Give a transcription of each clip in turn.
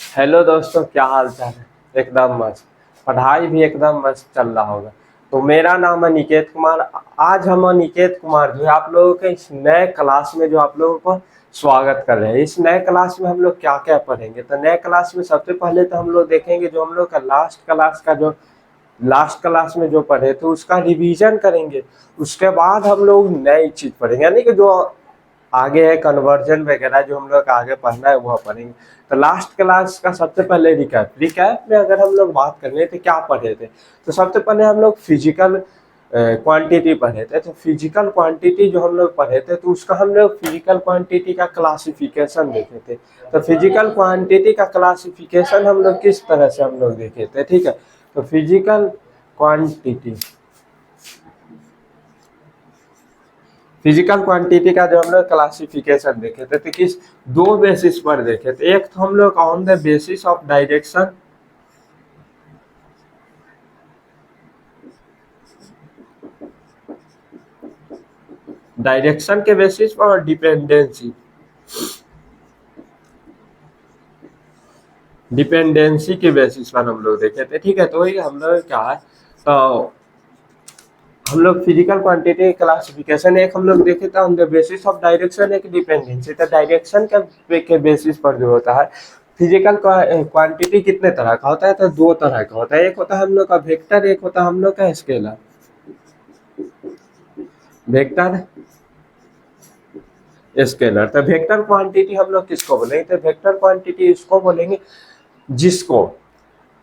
Hello दोस्तों, क्या हाल चाल है। एकदम मस्त। पढ़ाई भी एकदम मस्त चल रहा होगा। तो मेरा नाम है निकेत कुमार। आज हम निकेत कुमार जो है आप लोगों के इस नए क्लास में जो आप लोगों को स्वागत कर रहे हैं। इस नए क्लास में हम लोग क्या क्या पढ़ेंगे, तो नए क्लास में सबसे पहले तो हम लोग देखेंगे जो हम लोग का लास्ट क्लास में जो पढ़े थे उसका रिवीजन करेंगे। उसके बाद हम लोग नई चीज पढ़ेंगे, यानी कि जो आगे है कन्वर्जन वगैरह जो हम लोग का आगे पढ़ना है वह पढ़ेंगे। तो लास्ट क्लास का सबसे पहले रिकैप में अगर हम लोग बात कर रहे थे क्या पढ़े थे, तो सबसे पहले हम लोग फिजिकल क्वांटिटी पढ़े थे। तो फिजिकल क्वांटिटी जो हम लोग पढ़े थे तो उसका हम लोग फिजिकल क्वांटिटी का क्लासिफिकेशन देखे थे। तो फिजिकल क्वांटिटी का क्लासिफिकेशन हम लोग किस तरह से हम लोग देखे थे, ठीक है। तो फिजिकल क्वांटिटी का जो हम लोग क्लासिफिकेशन देखे थे तो किस दो बेसिस पर देखे थे। एक तो हम लोग on the basis of direction, direction के बेसिस पर, और डिपेंडेंसी के बेसिस पर हम लोग देखे थे, ठीक है। तो वही हम लोग क्या है, तो हम लोग फिजिकल क्वांटिटी क्लासिफिकेशन एक हम लोग देखे थे on the basis of direction, एक डिपेंडेंसी। तो डायरेक्शन के बेसिस पर जो होता है फिजिकल क्वांटिटी कितने तरह का होता है, तो दो तरह का होता है। एक होता है हम लोग का वेक्टर, एक होता है हम लोग का स्केलर। Vector scalar. तो वेक्टर क्वांटिटी हम लोग किसको बोलेंगे, तो वेक्टर क्वांटिटी इसको बोलेंगे जिसको,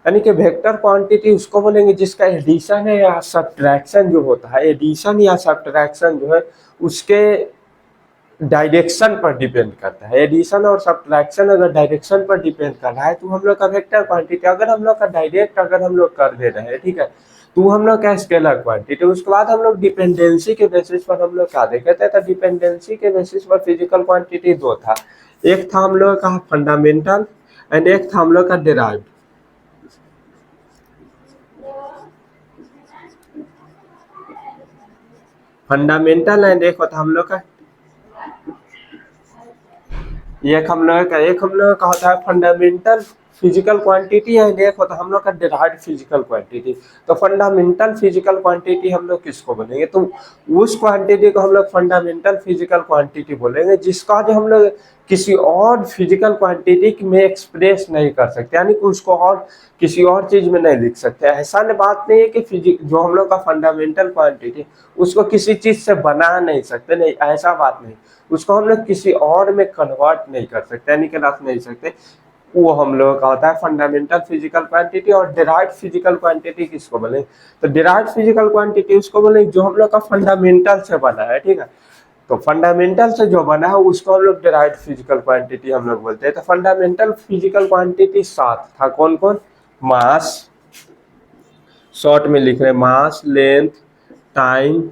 यानी कि वेक्टर क्वांटिटी उसको बोलेंगे जिसका एडिशन है या सब्ट्रैक्शन जो होता है, एडिशन या सब्ट्रैक्शन जो है उसके डायरेक्शन पर डिपेंड करता है। एडिशन और सब्ट्रैक्शन अगर डायरेक्शन पर डिपेंड कर रहा है तो हम लोग का वेक्टर क्वांटिटी, अगर हम लोग का डायरेक्ट अगर हम लोग कर दे रहे हैं, ठीक है, तो हम लोग का स्केलर क्वांटिटी। उसके बाद हम लोग डिपेंडेंसी के बेसिस पर हम लोग क्या देखे थे, तो डिपेंडेंसी के बेसिस पर फिजिकल क्वांटिटी दो था। एक था हम लोग का फंडामेंटल एंड एक था हम लोग का डिराइव्ड। फंडामेंटल एंड एक हम लोग का एक हम लोग का होता है फंडामेंटल फिजिकल क्वांटिटी एंड एक होता है हम लोग का डिराइव्ड फिजिकल क्वांटिटी। तो फंडामेंटल फिजिकल क्वांटिटी हम लोग किसको बोलेंगे, तो उस क्वांटिटी को हम लोग फंडामेंटल फिजिकल क्वांटिटी बोलेंगे जिसका जो हम लोग किसी और फिजिकल क्वांटिटी में एक्सप्रेस नहीं कर सकते, यानी कि उसको और किसी और चीज में नहीं लिख सकते। ऐसा बात नहीं है कि फिजिक जो हम लोग का फंडामेंटल क्वांटिटी उसको किसी चीज से बना नहीं सकते, नहीं ऐसा बात नहीं। उसको हम लोग किसी और में कन्वर्ट नहीं कर सकते, यानी कि रख नहीं सकते। वो हम लोगों का होता है फंडामेंटल फिजिकल क्वांटिटी। और डिराइव्ड फिजिकल क्वांटिटी किसको बोले, तो डिराइव्ड फिजिकल क्वांटिटी उसको बोले जो हम लोग का फंडामेंटल से बना है, ठीक है। तो फंडामेंटल से जो बना है उसको हम लोग डिराइव्ड फिजिकल क्वांटिटी हम लोग बोलते हैं। तो फंडामेंटल फिजिकल क्वांटिटी सात था, कौन कौन, मास, शॉर्ट में लिख रहे हैं mass, length, time,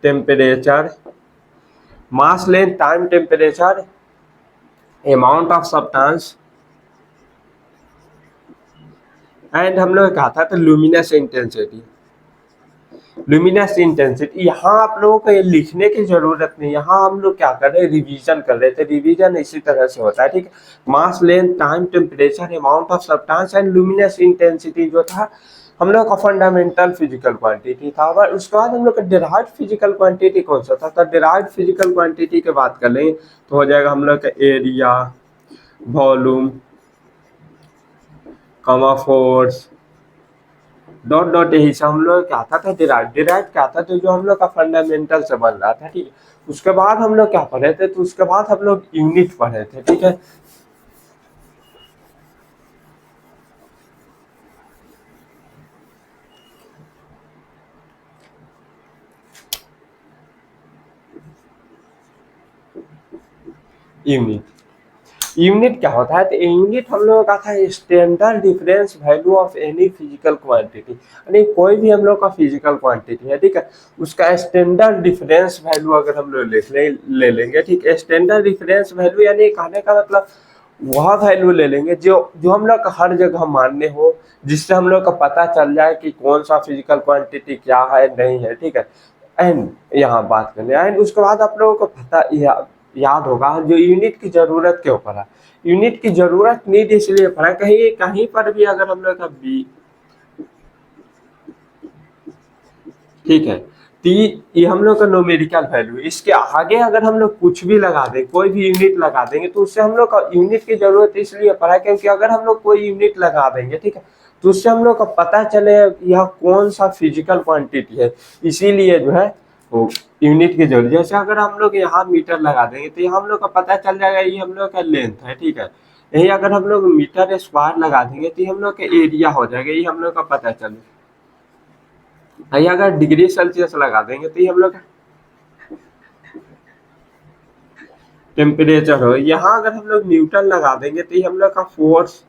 temperature, mass, length, time, temperature, amount of substance and हम लोग कहा था तो लुमिनस इंटेंसिटी। लुमिनस इंटेंसिटी यहाँ आप लोगों को ये लिखने की जरूरत नहीं, यहाँ हम लोग क्या कर रहे हैं, रिवीजन कर रहे थे। रिवीजन इसी तरह से होता है, ठीक है। Mass, length, time, temperature, amount of substance and luminous intensity जो था हम लोग का फंडामेंटल फिजिकल क्वांटिटी था। और उसके बाद हम लोग का डिराइव्ड फिजिकल क्वांटिटी कौन सा था, तो डिराइव्ड फिजिकल क्वांटिटी की बात कर लेंगे तो हो जाएगा हम लोग का area, volume, comma force, dot dot, यही से हम लोग क्या आता था डिराइव। डिराइव क्या था, तो जो हम लोग का फंडामेंटल से बन रहा था, ठीक है। उसके बाद हम लोग क्या पढ़े थे, तो उसके बाद हम लोग यूनिट पढ़े थे, ठीक है। यूनिट, यूनिट क्या होता है, तो यूनिट हम लोगों का था standard difference value of any physical quantity, यानी कोई भी हम लोग का फिजिकल क्वांटिटी है, ठीक है, उसका स्टैंडर्ड डिफरेंस वैल्यू अगर हम लोग ले लेंगे, ठीक है। स्टैंडर्ड डिफरेंस वैल्यू यानी कहने का मतलब वह वैल्यू ले लेंगे जो जो हम लोग का हर जगह मान्य हो, जिससे हम लोग का पता चल जाए कि कौन सा फिजिकल क्वांटिटी क्या है नहीं है, ठीक है। एंड यहाँ बात कर ले, एंड उसके बाद आप लोगों को पता याद होगा जो यूनिट की ज़रूरत क्यों पड़ा। यूनिट की ज़रूरत नीड इसलिए पड़ा, कहीं कहीं पर भी अगर हम लोग का बी, ठीक है, तो ये हम लोग का न्यूमेरिकल वैल्यू, इसके आगे अगर हम लोग कुछ भी लगा दें, कोई भी यूनिट लगा देंगे, तो उससे हम लोग का यूनिट की जरूरत इसलिए पड़ा क्योंकि अगर हम लोग कोई यूनिट लगा देंगे, ठीक है, तो उससे हम लोग का पता चले यह कौन सा फिजिकल क्वांटिटी है, इसीलिए जो है वो यूनिट की जरूरत। जैसे अगर हम लोग यहाँ मीटर लगा देंगे तो ये हम लोग का पता चल जाएगा ये हम लोग का लेंथ है, ठीक है। यही अगर हम लोग मीटर स्क्वायर लगा देंगे तो ये हम लोग का एरिया हो जाएगा, ये हम लोग का पता चले। यही अगर डिग्री सेल्सियस लगा देंगे तो ये हम लोग टेम्परेचर हो। यहाँ अगर हम लोग न्यूटन लगा देंगे तो ये हम लोग का फोर्स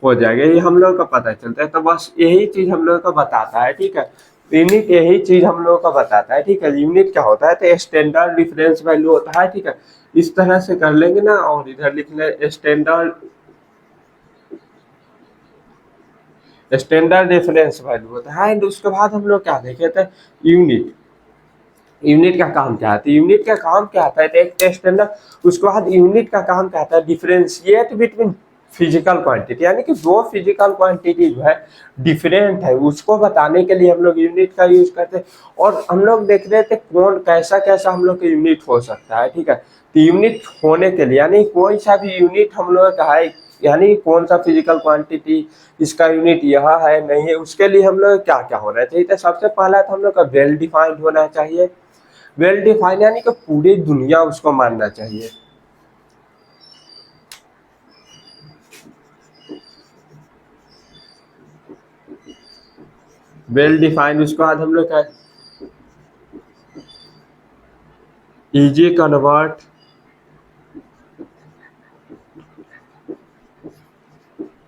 हो जाएगा, ये हम लोग का पता चलता है। तो बस यही चीज हम लोग का बताता है, ठीक है। यूनिट यही चीज हम लोग का बताता है, ठीक है। यूनिट क्या होता है, तो स्टैंडर्ड डिफरेंस वैल्यू होता है, ठीक है। इस तरह से कर लेंगे ना, और इधर लिख ले स्टैंडर्ड डिफरेंस वैल्यू होता है। एंड उसके बाद हम लोग क्या देखे थे, यूनिट। यूनिट का काम क्या आता है, यूनिट का काम क्या आता है, तो एक टेस्ट है ना। उसके बाद यूनिट का काम क्या आता है, डिफरेंशिएट बिटवीन फिजिकल क्वांटिटी, यानी कि दो फिजिकल क्वांटिटी जो है डिफरेंट है, उसको बताने के लिए हम लोग यूनिट का यूज करते हैं। और हम लोग देख रहे थे कौन कैसा कैसा हम लोग का यूनिट हो सकता है, ठीक है। तो यूनिट होने के लिए, यानी कोई सा भी यूनिट हम लोग का है, यानी कौन सा फिजिकल क्वांटिटी इसका यूनिट यह है नहीं है, उसके लिए हम लोग क्या क्या होना चाहिए। तो सबसे पहला तो हम लोग का वेल डिफाइंड होना चाहिए। वेल डिफाइंड यानी कि पूरी दुनिया उसको मानना चाहिए। वेल डिफाइंड, उसके बाद हम लोग का easy convert,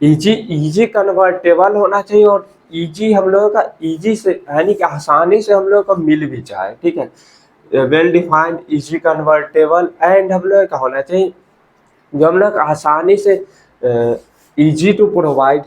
easy easy convertible होना चाहिए। और इजी हम लोगों का इजी से यानी कि आसानी से हम लोग का मिल भी जाए, ठीक है। Well defined, easy convertible, and हम लोग का होना चाहिए जो हम लोग आसानी से इजी टू प्रोवाइड,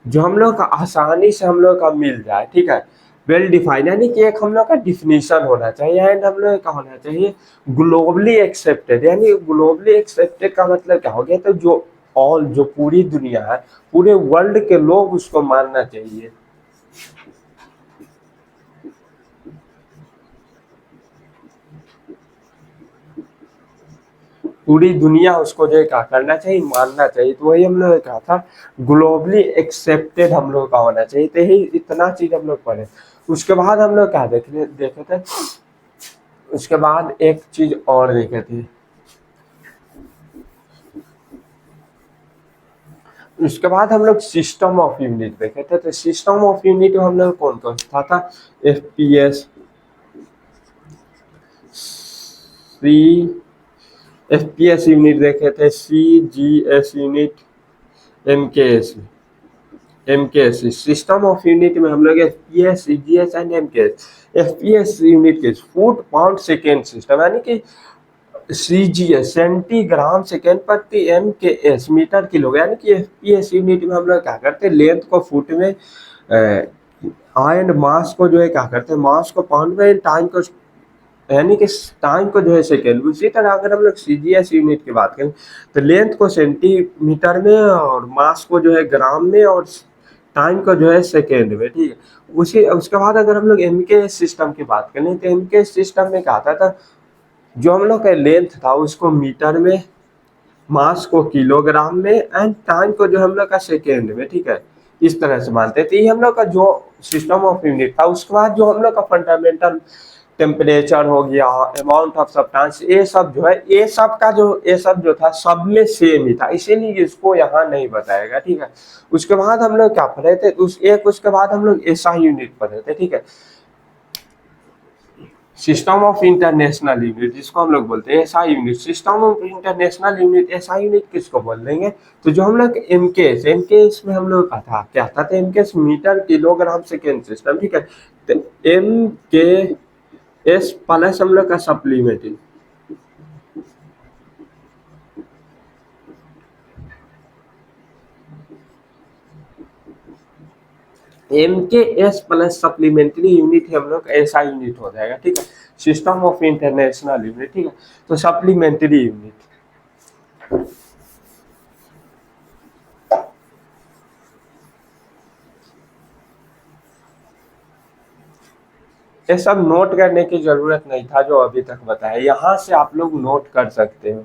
जो हम लोग का आसानी से हम लोग का मिल जाए, ठीक है। वेल डिफाइंड यानी कि एक हम लोग का डिफिनीशन होना चाहिए। एंड हम लोग का होना चाहिए ग्लोबली एक्सेप्टेड, यानी ग्लोबली एक्सेप्टेड का मतलब क्या हो गया, तो जो ऑल, जो पूरी दुनिया है, पूरे वर्ल्ड के लोग उसको मानना चाहिए। पूरी दुनिया उसको जो है क्या करना चाहिए, मानना चाहिए। तो वही हम लोग ने कहा था ग्लोबली एक्सेप्टेड हम लोग का होना चाहिए। तो यही इतना चीज हम लोग पढ़े। उसके बाद हम लोग क्या देखे थे, उसके बाद एक चीज और देखे थे। उसके बाद हम लोग सिस्टम ऑफ यूनिट देखे थे। तो सिस्टम ऑफ यूनिट हम लोग कौन कौन सा था, एफपीएस, सी, एफपीएस यूनिट देखे थे, CGS unit, MKS, MKS. System of unit में हम लोग FPS, CGS and MKS. FPS unit के फुट पाउंड सेकेंड सिस्टम, यानी कि सीजीएस सेंटीग्राम सेकेंड प्रति, M K S metre kilo, यानी कि एफपीएस यूनिट में हम लोग क्या करते हैं, लेंथ को फुट में, एंड मास को जो है क्या करते हैं, मास को पाउंड में, टाइम को, यानी कि टाइम को जो है सेकेंड। उसी तरह अगर हम लोग सीजीएस यूनिट की बात करें तो लेंथ को सेंटीमीटर में, और मास को जो है ग्राम में, और टाइम को जो है सेकेंड में, ठीक है। उसी उसके बाद अगर हम लोग एमके सिस्टम की बात करें तो एमके सिस्टम में क्या आता था, जो हम लोग का लेंथ था उसको मीटर में, मास को किलोग्राम में, एंड टाइम को जो हम लोग का सेकेंड में, ठीक है। इस तरह से मानते थे। ये हम लोग का जो सिस्टम ऑफ यूनिट था। उसके बाद जो हम लोग का फंडामेंटल, टेम्परेचर हो गया, अमाउंट ऑफ सब्सटेंस, ये सब जो है, ये सब जो था सब में सेम ही था, इसीलिए इसको यहाँ नहीं बताएगा, ठीक है। उसके बाद हम लोग क्या पढ़े थे, उसके बाद हम लोग ऐसा यूनिट पढ़े थे, ठीक है। सिस्टम ऑफ इंटरनेशनल यूनिट, जिसको हम लोग बोलते हैं SI unit. System of international unit, SI unit किसको बोल देंगे, तो जो हम लोग एमकेएस में हम लोग का था क्या था, तो MKS metre kilogram second system, ठीक है। तो एमकेएस प्लस हम लोग का supplementary, M K S plus supplementary unit है हम लोग ऐसा यूनिट हो जाएगा, ठीक है, सिस्टम ऑफ इंटरनेशनल यूनिट, ठीक है, तो सप्लीमेंट्री यूनिट। ये सब नोट करने की जरूरत नहीं था जो अभी तक बताया, यहाँ से आप लोग नोट कर सकते हो।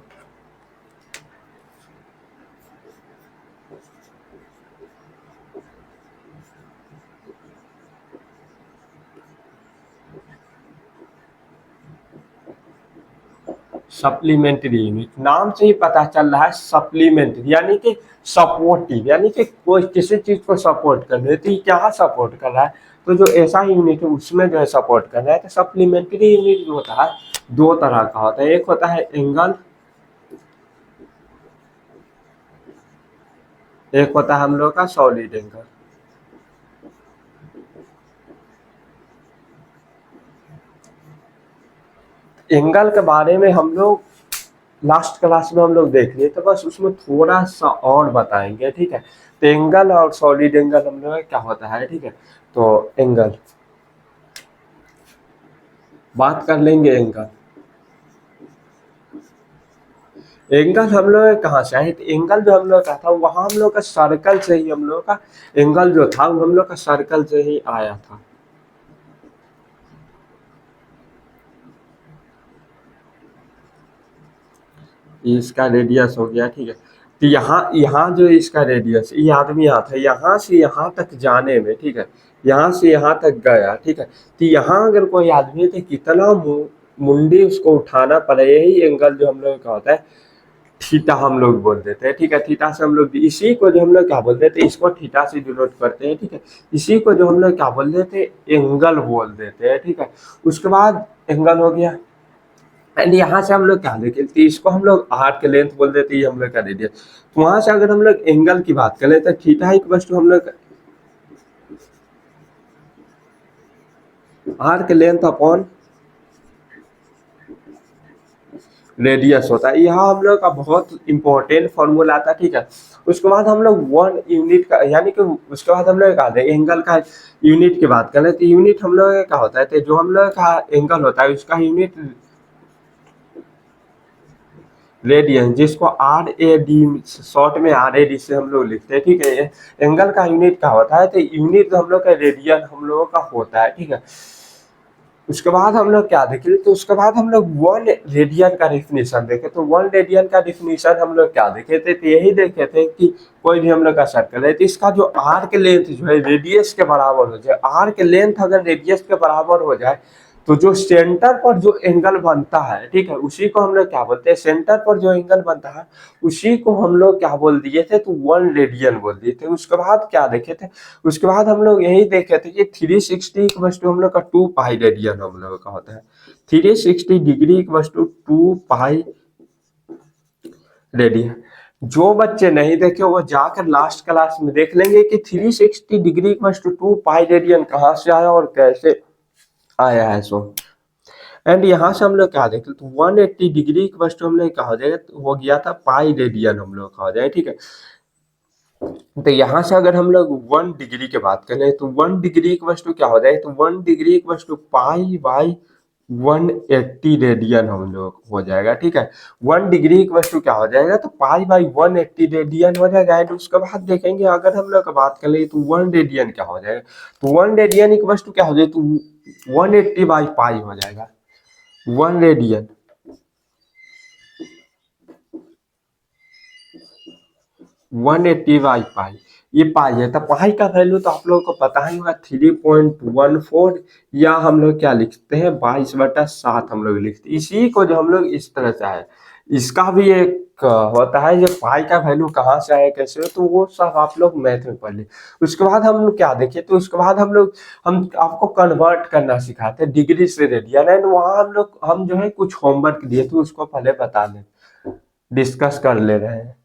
सप्लीमेंट्री यूनिट नाम से ही पता चल रहा है, सप्लीमेंट्री यानी कि सपोर्टिव, यानी कि कोई किसी चीज को सपोर्ट कर रहे, तो ये क्या सपोर्ट कर रहा है, तो जो ऐसा यूनिट है उसमें जो है सपोर्ट कर रहा है। तो सप्लीमेंट्री यूनिट जो होता है दो तरह का होता है, एक होता है एंगल, एक होता है हम लोग का सॉलिड एंगल। एंगल के बारे में हम लोग लास्ट क्लास में हम लोग देख लिए, तो बस उसमें थोड़ा सा और बताएंगे, ठीक है। तो एंगल और सॉलिड एंगल हम लोग क्या होता है, ठीक है। तो एंगल बात कर लेंगे, एंगल एंगल हम लोग कहाँ से आए, तो एंगल जो हम लोग का था वहाँ हम लोग का सर्कल से ही, हम लोग का एंगल जो था वो हम लोग का सर्कल से ही आया था। ये इसका रेडियस हो गया, ठीक है। तो यहाँ यहाँ जो इसका रेडियस, ये आदमी यहाँ था, यहाँ से यहाँ तक जाने में, ठीक है, यहाँ से यहाँ तक गया, ठीक है। तो यहाँ अगर कोई आदमी थे कितना मुंडी उसको उठाना पड़े, यही एंगल जो हम लोग का होता है थीटा हम लोग बोल देते हैं, ठीक है। थीटा से हम लोग इसी को जो हम लोग क्या बोल देते हैं, इसको थीटा से डिनोट करते हैं, ठीक है। इसी को जो हम लोग क्या बोल देते हैं, एंगल बोल देते हैं, ठीक है। उसके बाद एंगल हो गया, एंड यहाँ से हम लोग क्या देखें, तो इसको हम लोग आर के लेंथ बोल देते हैं, हम लोग का रेडियस। तो वहां से अगर हम लोग एंगल की बात करें तो थीटा इक्वल टू हम लोग आर के लेंथ अपॉन रेडियस होता है। यहाँ हम लोग का बहुत इंपॉर्टेंट फॉर्मूला आता है, ठीक है। उसके बाद हम लोग वन यूनिट का, यानी कि उसके बाद हम लोग क्या दें, एंगल का यूनिट की बात करें तो यूनिट हम लोग क्या होता है, तो जो हम लोग का एंगल होता है उसका यूनिट रेडियन, जिसको आर ए डी शॉर्ट में आर ए डी से हम लोग लिखते हैं, ठीक है। एंगल का यूनिट क्या होता है, तो यूनिट हम लोग का रेडियन हम लोगों का होता है, ठीक है। उसके बाद हम लोग क्या देखे, तो उसके बाद हम लोग वन रेडियन का डिफिनीशन देखे, तो वन रेडियन का डिफिनीशन हम लोग क्या देखे थे, तो यही देखे थे कि कोई भी हम लोग का सर्कल है तो इसका जो आर के लेंथ जो है रेडियस के बराबर हो जाए, आर के लेंथ अगर रेडियस के बराबर हो जाए तो जो सेंटर पर जो एंगल बनता है, ठीक है, उसी को हम लोग क्या बोलते हैं, सेंटर पर जो एंगल बनता है उसी को हम लोग क्या बोल दिए थे, तो वन रेडियन बोल दिए थे। उसके बाद क्या देखे थे, उसके बाद हम लोग यही देखे थे कि 360 इक्वल टू हम लोग का 2 पाई रेडियन हम लोग का होता है, 360 degree equal to 2 pi radian. जो बच्चे नहीं देखे वो जाकर लास्ट क्लास में देख लेंगे कि 360 degree equal to 2 pi radian कहाँ से आया और कैसे आया है। सो एंड यहाँ से हम लोग क्या देखें, तो 180 डिग्री इक्वल टू हम लोग क्या हो जाएगा, तो हो गया था पाई रेडियन हम लोग का हो जाएगा, ठीक है। तो यहाँ से अगर हम लोग 1 डिग्री की बात करें तो 1 डिग्री इक्वल टू क्या हो जाएगा, तो 1 degree equal to pi by 180 radian हम लोग हो जाएगा, ठीक है। 1 डिग्री इक्वल टू क्या हो जाएगा, तो पाई बाई 180 रेडियन हो जाएगा। एंड उसके बाद देखेंगे अगर हम लोग बात करें तो 1 रेडियन क्या हो जाएगा, तो 1 रेडियन इक्वल टू क्या हो जाएगा, तो 180 बाई पाई हो जाएगा 1 रेडियन। 180 बाई पाई, ये पाई है, तो पाई का वैल्यू तो आप लोगों को पता ही होगा 3.14, या हम लोग क्या लिखते हैं 22/7 हम लोग लिखते हैं। इसी को जो हम लोग इस तरह से है, इसका भी एक होता है ये पाई का वैल्यू कहाँ से आया कैसे हो, तो वो सब आप लोग मैथ में पढ़ ले। उसके बाद हम लोग क्या देखे, तो उसके बाद हम लोग हम आपको कन्वर्ट करना सिखाते हैं डिग्री से रेडियन, एंड वहाँ हम लोग हम जो है कुछ होमवर्क दिए थे उसको पहले बता लें, डिस्कस कर ले रहे हैं।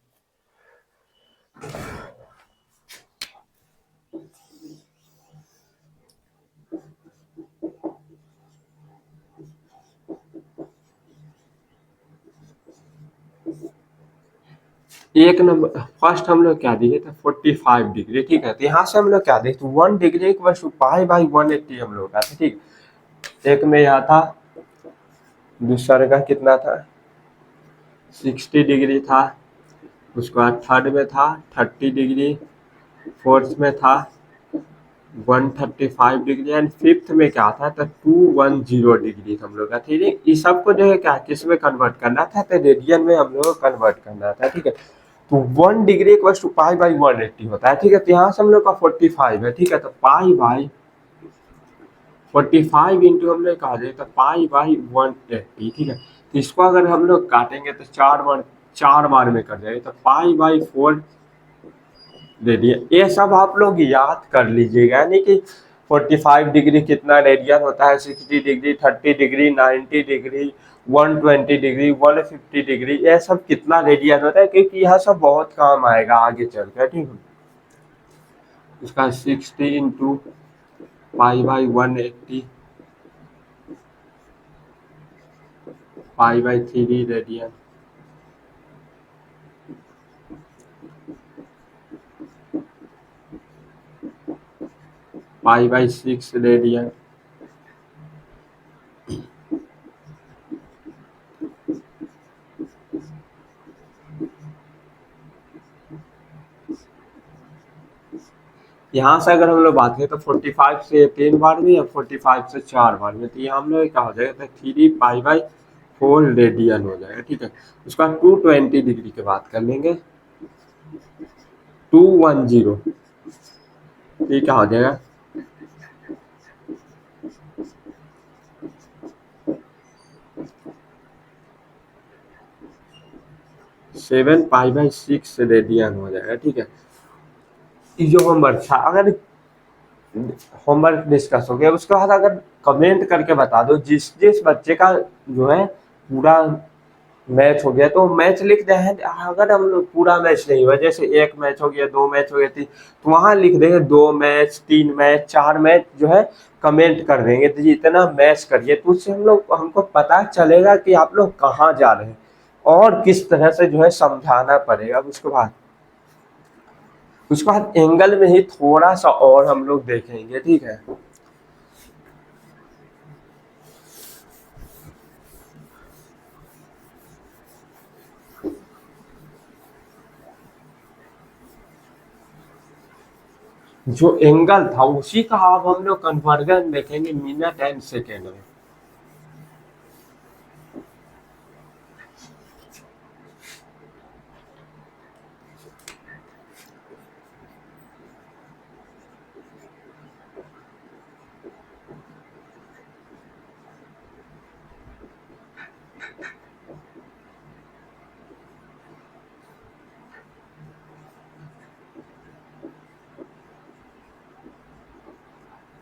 एक नंबर फर्स्ट हम लोग क्या दिए थे 45 डिग्री, ठीक है। तो यहाँ से हम लोग क्या दिए तो 1 degree equal to pi by 180 हम लोग का था, ठीक। एक में यहाँ था, दूसरे का कितना था 60 डिग्री था, उसके बाद थर्ड में था 30 डिग्री, फोर्थ में था 135 डिग्री एंड फिफ्थ में क्या था तो 210 डिग्री हम लोग का, ठीक है। इस सबको जो है क्या किस में कन्वर्ट करना था तो रेडियन में हम लोग को कन्वर्ट करना था, ठीक है। तो 1 degree equal to pi by 180 होता है, ठीक है। तो यहाँ से हम लोग का 45 है, ठीक है। तो पाई बाई 45 इंटू हम लोग कहा जाए तो पाई बाई 180, ठीक है। तो इसको अगर हम लोग काटेंगे तो चार बार में कट जाएगा, तो पाई बाई 4 दे दिए। ये सब आप लोग याद कर लीजिएगा, यानी कि 45 डिग्री कितना रेडियन होता है, 60 degree, 30 degree, 90 degree, 120 degree, 150 degree, ये सब कितना रेडियन होता है, क्योंकि यह सब बहुत काम आएगा आगे चल कर, ठीक है। इसका 60 into pi by 180 pi by 3 radian, pi by 6 radian, यहाँ से अगर हम लोग बात करें तो 45 से 3 बार में या 45 से 4 बार में, तो यहाँ हम लोग क्या हो जाएगा तो 3 पाई बाई 4 रेडियन हो जाएगा, ठीक है। उसका 220 डिग्री की बात कर लेंगे, 210, ये क्या हो जाएगा 7 पाई बाई 6 रेडियन हो जाएगा, ठीक है। ये जो होमवर्क था, अगर होमवर्क डिस्कस हो गया उसके बाद अगर कमेंट करके बता दो जिस जिस बच्चे का जो है पूरा मैच हो गया तो मैच लिख दे हैं। अगर हम लोग पूरा मैच नहीं हुआ, जैसे एक मैच हो गया, 2 मैच हो गए, तो वहां लिख देंगे 2 मैच, 3 मैच, 4 मैच जो है कमेंट कर देंगे, तो जितना मैच करिए तो उससे हमको पता चलेगा कि आप लोग कहाँ जा रहे हैं और किस तरह से जो है समझाना पड़ेगा। उसके बाद एंगल में ही थोड़ा सा और हम लोग देखेंगे, ठीक है। जो एंगल था उसी का अब हम लोग कन्वर्जन देखेंगे मिनट एंड सेकेंड में।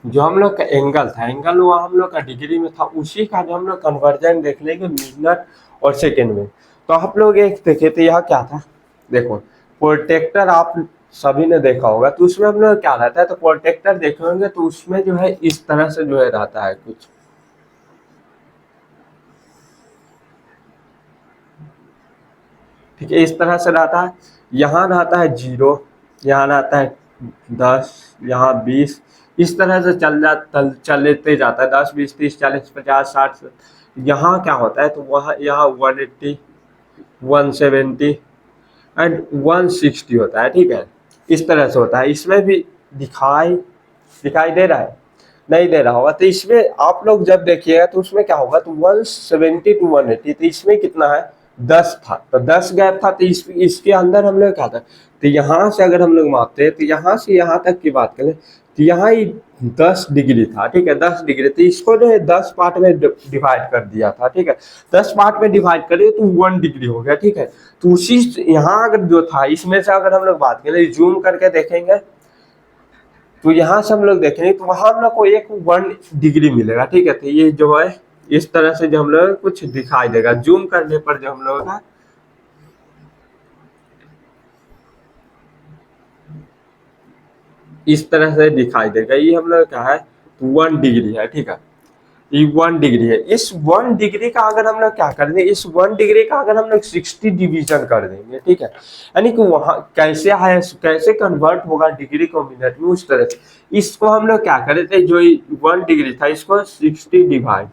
जो हम लोग का एंगल था, एंगल वो हम लोग का डिग्री में था, उसी का जो हम लोग कन्वर्जन देख लेंगे मिनट और सेकेंड में। तो आप लोग एक देखे तो यह क्या था, देखो प्रोटेक्टर आप सभी ने देखा होगा, तो उसमें हम लोग क्या रहता है, तो प्रोटेक्टर देखे होंगे तो उसमें जो है इस तरह से जो है रहता है कुछ, ठीक है। इस तरह से रहता है, यहाँ रहता है 0, यहाँ रहता है 10, यहाँ 20, इस तरह से चलते जाता है 10, 20, 30, 40, 50, 60। यहाँ क्या होता है तो वहाँ यहाँ 180, 170 एंड 160 होता है, ठीक है। इस तरह से होता है। इसमें भी दिखाई दिखाई दे रहा है, नहीं दे रहा होगा, तो इसमें आप लोग जब देखिएगा तो उसमें क्या होगा तो 170 टू 180, तो इसमें कितना है 10 था, तो 10 गैप था, तो इसके अंदर हम लोग क्या था, तो यहाँ से अगर हम लोग मापते हैं तो यहाँ से यहाँ तक की बात करें तो यहाँ ही 10 डिग्री था, ठीक है। 10 डिग्री, तो इसको जो है 10 पार्ट में डिवाइड कर दिया था, ठीक है। 10 पार्ट में डिवाइड करिए तो 1 डिग्री हो गया, ठीक है। तो उसी यहाँ अगर जो था इसमें से अगर हम लोग बात करें जूम करके देखेंगे तो यहाँ से हम लोग देखेंगे तो वहां हम लोग को एक 1 डिग्री मिलेगा, ठीक है। तो ये जो है इस तरह से जो हम लोग कुछ दिखाई देगा जूम करने पर, जो हम लोग का इस तरह से दिखाई देगा, ये हम लोग क्या है 1 डिग्री है, ठीक है। ये 1 डिग्री है। इस 1 डिग्री का अगर हम लोग क्या कर दें, इस 1 डिग्री का अगर हम लोग 60 डिवीजन कर देंगे, ठीक है, यानी कि वहां कैसे है, कैसे कन्वर्ट होगा डिग्री को मिनट में, उस तरह से इसको हम लोग क्या कर देते, जो 1 डिग्री था इसको 60 डिवाइड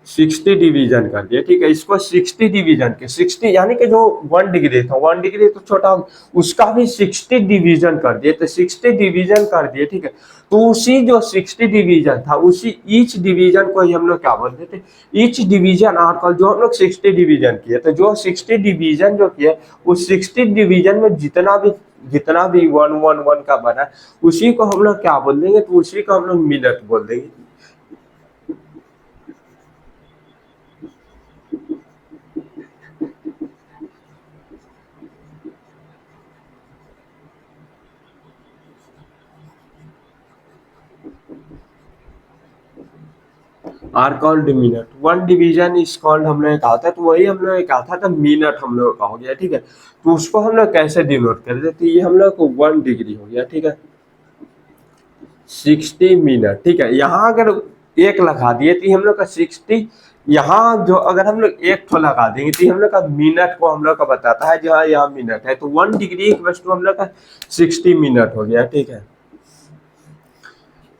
60 डिवीजन कर दिया, ठीक है, इसको 60 डिवीजन के 60 यानी कि जो 1 डिग्री था, 1 डिग्री तो छोटा, उसका भी 60 डिवीजन कर दिए, तो 60 डिवीजन कर दिए, ठीक है। तो उसी जो 60 डिवीजन था, उसी ईच डिवीजन को ही हम लोग क्या बोलते थे, ईच डिवीजन आर्टिकल, जो हम लोग 60 डिवीजन किए, तो जो 60 डिवीजन जो किए, उस 60 डिवीजन में जितना भी 111 का बना, उसी को हम लोग क्या बोल देंगे, तो उसी को हम लोग मिनट बोल देंगे। Are called minute, 1 division is called, हम लोग कहा था, तो वही हम लोग कहा था, तो मिनट हम लोग का हो गया, ठीक है। तो उसको हम लोग कैसे डिनोट कर देते, ये हम लोग को 1 डिग्री हो गया, ठीक है, 60 मिनट, ठीक है। यहाँ अगर एक लगा दिए तो हम लोग का 60, यहाँ जो अगर हम लोग एक तो लगा देंगे तो हम लोग का मिनट को हम लोग का बताता है, जहाँ यहाँ मिनट है, तो 1 डिग्री वस्तु हम लोग का 60 मिनट हो गया, ठीक है।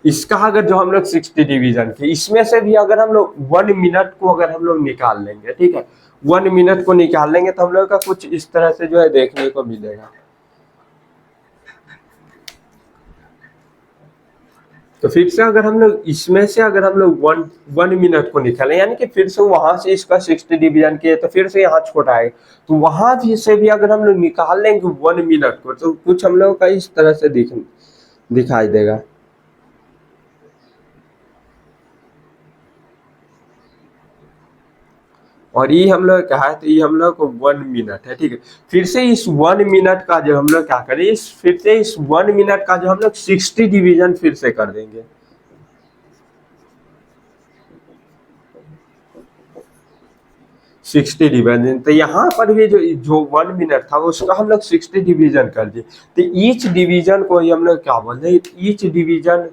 इसका अगर जो हम लोग 60 डिवीजन के, इसमें से भी अगर हम लोग 1 मिनट को अगर हम लोग निकाल लेंगे, ठीक है, 1 मिनट को निकाल लेंगे, तो हम लोग का कुछ इस तरह से जो है देखने को मिलेगा। तो फिर से अगर हम लोग इसमें से अगर हम लोग 1 मिनट को निकालें, यानी कि फिर से वहां से इसका 60 डिवीजन किए, तो फिर से यहाँ छोटा आएगा, तो वहां भी से भी अगर हम लोग निकाल लेंगे 1 मिनट को, तो कुछ हम लोग का इस तरह से दिखाई देगा। और ये हम लोग क्या है, तो ये हम लोग को 1 मिनट है, ठीक है। फिर से इस 1 मिनट का जो हम लोग क्या करें, फिर से इस 1 मिनट का जो हम लोग 60 डिवीजन फिर से कर देंगे। सिक्सटी डिवीजन, तो यहाँ पर भी जो 1 मिनट था उसका हम लोग 60 डिवीजन कर दिए, तो ईच डिवीजन को हम लोग क्या बोलते हैं, ईच डिवीजन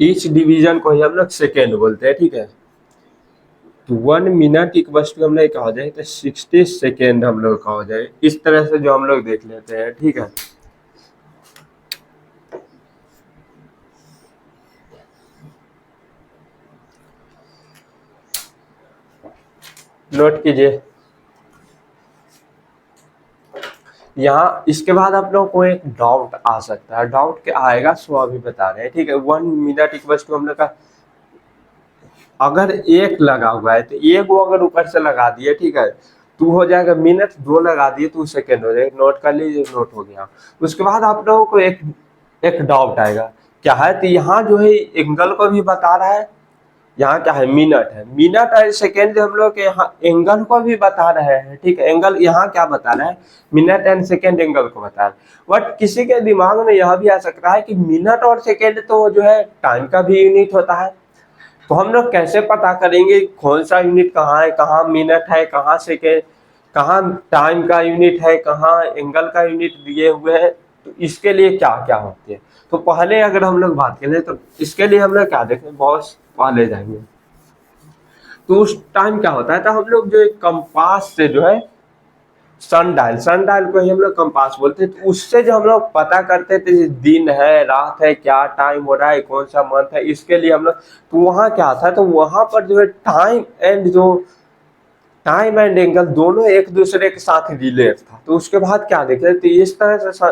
ईच डिवीजन को ही हम लोग सेकेंड बोलते हैं, ठीक है। तो 1 मिनट इक्वल्स टू हम लोग कहा जाए तो 60 सेकेंड हम लोग कहा जाए, इस तरह से जो हम लोग देख लेते हैं, ठीक है। नोट कीजिए। यहाँ इसके बाद आप लोगों को एक डाउट आ सकता है, डाउट क्या आएगा सो अभी बता रहे हैं, ठीक है। 1 मिनट इक्वल्स टू हम लोग का अगर एक लगा हुआ है, तो एक वो अगर ऊपर से लगा दिए, ठीक है, तो हो जाएगा मिनट, 2 लगा दिए तो सेकेंड हो जाएगा, नोट कर लीजिए, नोट हो गया। उसके बाद आप लोगों को एक डाउट आएगा, क्या है, तो यहाँ जो है एंगल को भी बता रहा है, यहाँ क्या है, मिनट है, मिनट और सेकेंड हम लोग के यहाँ एंगल को भी बता रहे हैं, ठीक है। एंगल यहाँ क्या बता रहा है, मिनट एंड सेकेंड एंगल को बता रहा है। बट किसी के दिमाग में यह भी आ सकता है कि मिनट और सेकेंड तो जो है टाइम का भी यूनिट होता है, तो हम लोग कैसे पता करेंगे कौन सा यूनिट कहाँ है, कहाँ मिनट है, कहाँ सेकेंड, कहाँ टाइम का यूनिट है, कहाँ एंगल का यूनिट दिए हुए हैं, तो इसके लिए क्या क्या होती है। तो पहले अगर हम लोग बात करें, तो इसके लिए हम लोग क्या देखें, बहुत पहले जाएंगे, तो उस टाइम क्या होता है, तो हम लोग जो एक कंपास से जो है सन डायल को ही हम लोग कंपास बोलते हैं, तो उससे जो हम लोग पता करते थे दिन है रात है, क्या टाइम हो रहा है, कौन सा मंथ है, इसके लिए हम लोग, तो वहाँ क्या था, तो वहाँ पर जो है टाइम एंड एंगल दोनों एक दूसरे के साथ रिलेट था। तो उसके बाद क्या देखे, तो इस तरह से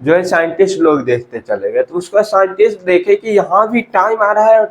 जो है साइंटिस्ट लोग देखते चले गए, तो उसका साइंटिस्ट देखे कि यहाँ भी टाइम आ रहा है,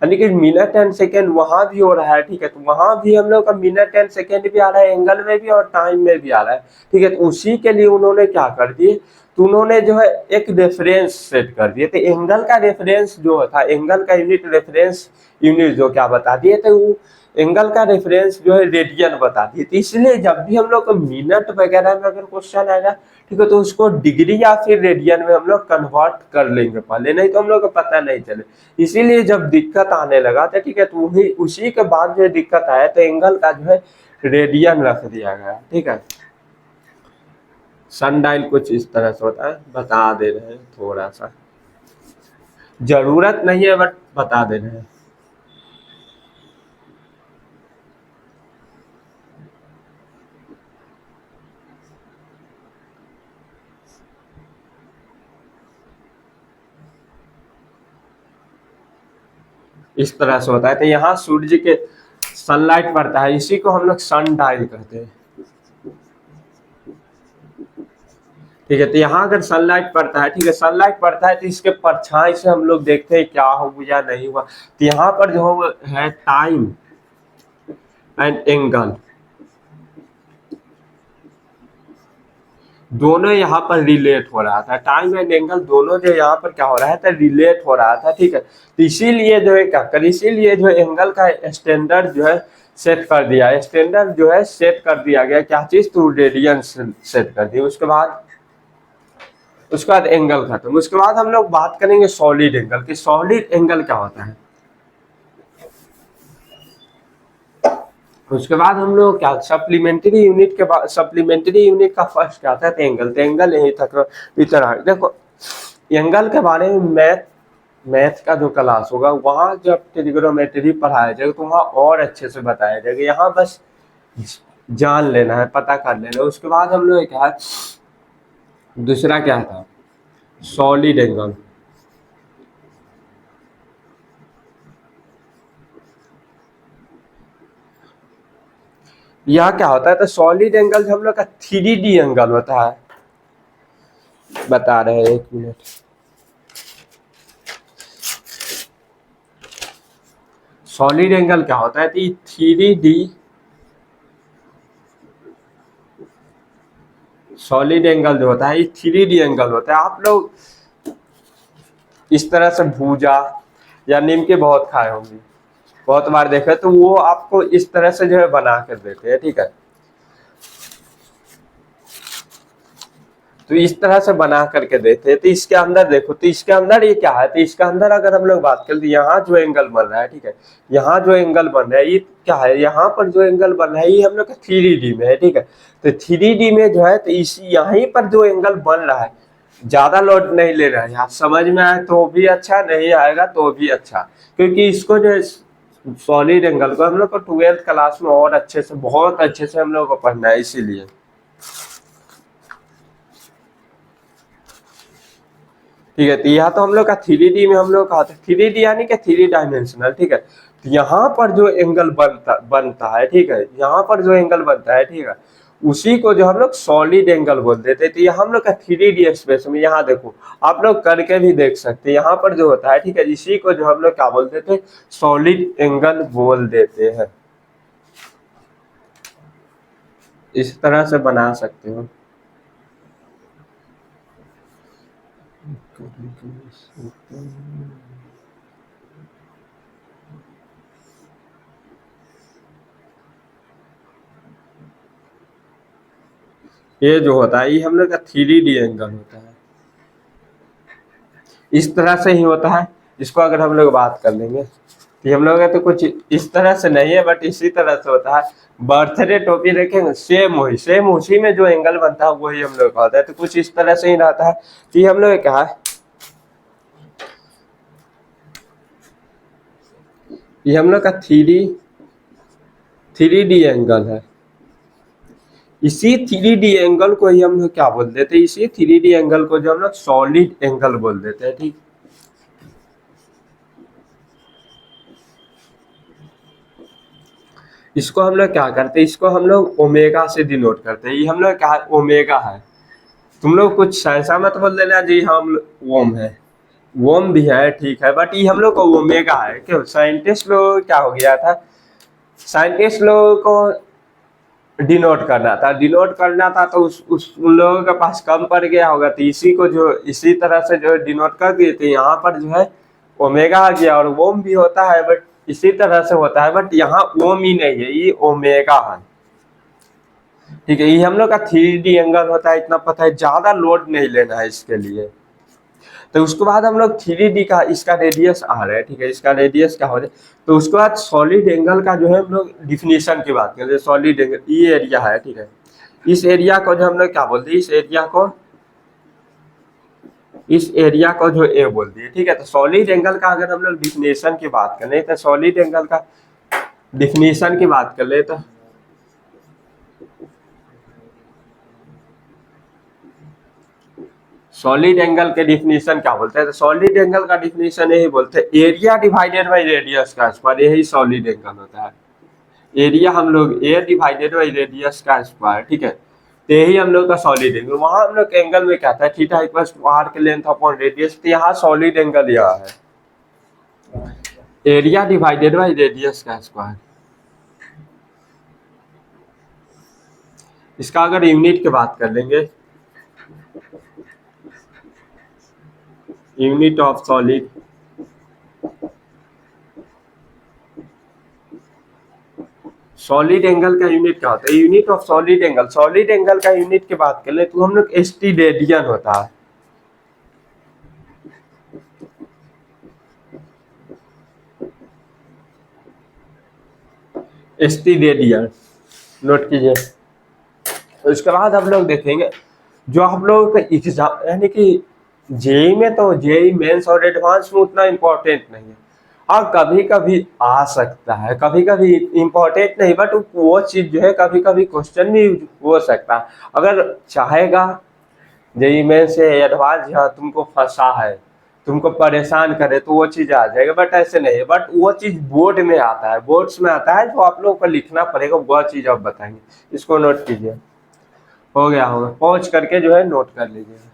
यानी कि मिनट एंड सेकेंड वहां भी हो रहा है, ठीक है, तो वहां भी हम लोग का मिनट एंड सेकेंड भी आ रहा है, एंगल में भी और टाइम में भी आ रहा है, ठीक है। तो उसी के लिए उन्होंने क्या कर दिए, तो उन्होंने जो है एक रेफरेंस सेट कर दिए, तो एंगल का रेफरेंस जो था, एंगल का यूनिट रेफरेंस यूनिट जो क्या बता दिए, तो वो एंगल का रेफरेंस जो है रेडियन बता दिए। तो इसलिए जब भी हम लोग को मिनट वगैरह में अगर क्वेश्चन आएगा, ठीक है, तो उसको डिग्री या फिर रेडियन में हम लोग कन्वर्ट कर लेंगे पहले, नहीं तो हम लोग को पता नहीं चले। इसीलिए जब दिक्कत आने लगा था, ठीक है, तो उसी के बाद जो दिक्कत आया तो एंगल का जो है रेडियन रख दिया गया, ठीक है। सनडायल कुछ इस तरह से होता है, बता दे रहे हैं थोड़ा सा, जरूरत नहीं है बट बता दे रहे हैं। इस तरह से होता है, तो यहाँ सूर्य के सनलाइट पड़ता है, इसी को हम लोग सन डायल कहते हैं, ठीक है। तो यहाँ अगर सनलाइट पड़ता है, ठीक है, सनलाइट पड़ता है तो इसके परछाई से हम लोग देखते हैं क्या हुआ या नहीं हुआ। तो यहाँ पर जो है टाइम एंड एंगल दोनों यहाँ पर रिलेट हो रहा था, टाइम एंड एंगल दोनों जो यहाँ पर क्या हो रहा था, रिलेट हो रहा था, ठीक है। तो इसीलिए जो है क्या कर, इसीलिए जो एंगल का स्टैंडर्ड जो है सेट कर दिया, स्टैंडर्ड जो है सेट कर दिया गया, क्या चीज, तो रेडियन सेट कर दी। उसके बाद एंगल खत्म। उसके बाद हम लोग बात करेंगे सॉलिड एंगल की। सॉलिड एंगल क्या होता है, उसके बाद हम लोग क्या, सप्लीमेंट्री यूनिट के बाद, सप्लीमेंट्री यूनिट का फर्स्ट क्या आता है, तो एंगल। तो एंगल यही तक इतना। देखो एंगल के बारे में मैथ का जो क्लास होगा वहां जब ट्रिग्नोमेट्री पढ़ाया जाएगा तो वहां और अच्छे से बताया जाएगा, यहाँ बस जान लेना है, पता कर लेना। उसके बाद हम लोग क्या, दूसरा क्या था, सॉलिड एंगल। यह क्या होता है, तो सॉलिड एंगल हम लोग का 3D एंगल होता है, बता रहे हैं, एक मिनट। सॉलिड एंगल क्या होता है, तो 3D सॉलिड एंगल जो होता है ये 3D एंगल होता है। आप लोग इस तरह से भूजा या नीमके बहुत खाए होंगे, बहुत बार देखे, तो वो आपको इस तरह से जो है बना कर देते हैं, ठीक है। तो इस तरह से बना करके देते हैं। तो इसके अंदर देखो, तो इसके अंदर ये क्या है, तो इसके अंदर अगर हम लोग बात करें तो यहाँ जो एंगल बन रहा है, ठीक है, यहाँ जो एंगल बन रहा है ये क्या है, यहाँ पर जो एंगल बन रहा है ये हम लोग का 3D में है, ठीक है। तो 3D में जो है, तो इस यहीं पर जो एंगल बन रहा है ज्यादा लोड नहीं ले रहा है, यहाँ समझ में आए तो भी अच्छा, नहीं आएगा तो भी अच्छा, क्योंकि इसको जो सॉलिड एंगल को हम लोग को 12th क्लास में और अच्छे से, बहुत अच्छे से हम लोग को पढ़ना है, इसीलिए, ठीक है। तो यह तो हम लोग का 3D में हम लोग का 3D यानी कि 3 डायमेंशनल, ठीक है। तो यहाँ पर जो एंगल बनता है, ठीक है, यहाँ पर जो एंगल बनता है, ठीक है, उसी को जो हम लोग सॉलिड एंगल बोल देते हैं। तो ये हम लोग का 3D स्पेस में, यहाँ देखो आप लोग करके भी देख सकते हैं, यहाँ पर जो होता है, ठीक है, इसी को जो हम लोग क्या बोल देते हैं, सॉलिड एंगल बोल देते हैं। इस तरह से बना सकते हो। ये जो होता है ये हम लोग का 3D एंगल होता है, इस तरह से ही होता है। इसको अगर हम लोग बात कर लेंगे कि हम लोग का तो कुछ इस तरह से नहीं है, बट इसी तरह से होता है। बर्थडे टोपी देखेंगे, सेम उसी में जो एंगल बनता है वही हम लोग का होता है। तो कुछ इस तरह से ही रहता है कि हम लोग क्या है, ये हम लोग का 3D एंगल है। इसी 3D एंगल को ही हम लोग क्या बोल देते हैं, इसी 3D एंगल को जो हम लोग सॉलिड एंगल बोल देते हैं, ठीक। इसको हम लोग क्या करते हैं, इसको हम लोग ओमेगा से डिनोट करते हैं। ये हम लोग क्या, ओमेगा है। तुम लोग कुछ ऐसा मत बोल देना जी हम ओम है, ओम भी है, ठीक है, बट ये हम लोग को ओमेगा है। क्यों, साइंटिस्ट लोग क्या हो गया था, साइंटिस्ट लोगों को डिनोट करना था तो उस उन लोगों के पास कम पड़ गया होगा, तो इसी को जो इसी तरह से जो डिनोट कर दिए थे, यहाँ पर जो है ओमेगा आ गया। और ओम भी होता है बट इसी तरह से होता है, बट यहाँ ओम ही नहीं है, ये ओमेगा है। ठीक है, ये हम लोग का 3D एंगल होता है, इतना पता है, ज्यादा लोड नहीं लेना है इसके लिए। तो उसके बाद हम लोग 3D का इसका रेडियस आ रहा है, ठीक है, इसका रेडियस क्या हो रहा है। तो उसके बाद सॉलिड एंगल का जो है हम लोग डिफिनीशन की बात करें। सॉलिड एंगल ये एरिया है, ठीक है, इस एरिया को जो हम लोग क्या बोलते हैं, इस एरिया को जो ए बोल दिए, ठीक है। तो सॉलिड एंगल का अगर हम लोग डिफिनेशन की बात करें, तो सॉलिड एंगल का डिफिनेशन की बात कर ले, तो सॉलिड एंगल के डिफिनेशन क्या बोलते हैं, तो सॉलिड एंगल का डिफिनेशन यही बोलते हैं, एरिया डिवाइडेड बाई रेडियस का स्क्वायर, यही सॉलिड एंगल होता है। एरिया हम लोग ए डिवाइडेड बाई रेडियस का स्क्वायर, ठीक है, तो यही हम लोग का सॉलिड एंगल। वहां हम लोग एंगल में क्या था, थीटा इक्वल्स टू आर के लेंथ अपॉन रेडियस, तो यहाँ सॉलिड एंगल यह है, एरिया डिवाइडेड बाई रेडियस का स्क्वायर। इसका अगर यूनिट की बात कर लेंगे, unit of solid, solid angle का यूनिट क्या होता है, unit of solid angle, solid angle का यूनिट की बात कर ले तो हम लोग एसटी रेडियन होता है। एसटी रेडियन नोट कीजिए। उसके बाद हम लोग देखेंगे जो हम लोग का एग्जाम, यानी कि जेई में, तो जेई मेंस और एडवांस में उतना इम्पोर्टेंट नहीं है। हाँ कभी कभी आ सकता है, कभी कभी इम्पोर्टेंट नहीं, बट वो चीज जो है कभी कभी क्वेश्चन भी हो सकता है। अगर चाहेगा जेई में से एडवांस यहाँ तुमको फंसा है, तुमको परेशान करे, तो वो चीज आ जाएगा, बट ऐसे नहीं है। बट वो चीज बोर्ड में आता है, बोर्ड्स में आता है, जो आप लोगों को लिखना पड़ेगा, वो चीज आप बताएंगे। इसको नोट कीजिए। हो गया होगा, पहुंच करके जो है नोट कर लीजिएगा।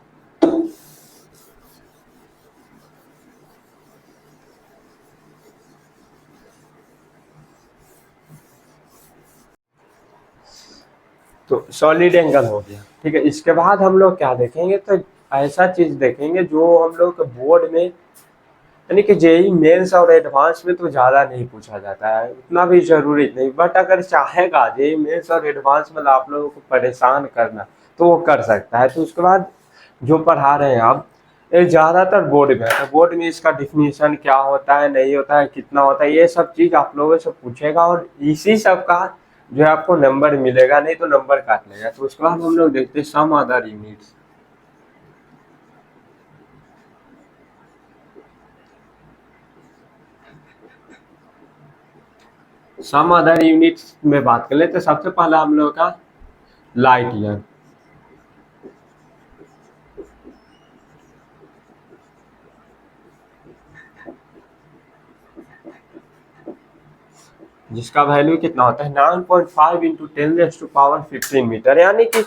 तो सॉलिड एंगल हो गया, ठीक है। इसके बाद हम लोग क्या देखेंगे, तो ऐसा चीज देखेंगे जो हम लोग बोर्ड में, यानी कि जेई मेंस और एडवांस में तो ज़्यादा नहीं पूछा जाता है, उतना भी जरूरी नहीं, बट अगर चाहेगा जेई मेंस और एडवांस में आप लोगों को परेशान करना, तो वो कर सकता है। तो उसके बाद जो पढ़ा रहे हैं आप, ये ज़्यादातर बोर्ड में है, तो बोर्ड में इसका डिफिनीशन क्या होता है, नहीं होता है, कितना होता है, ये सब चीज़ आप लोगों से पूछेगा, और इसी सब का जो है आपको नंबर मिलेगा, नहीं तो नंबर काट लेगा। तो उसके बाद हम लोग देखते हैं some other units. Some other units में बात कर ले, तो सबसे पहला हम लोग का लाइट ईयर, जिसका वैल्यू कितना होता है 9.5 इंटू 10⁻15 मीटर, यानी कि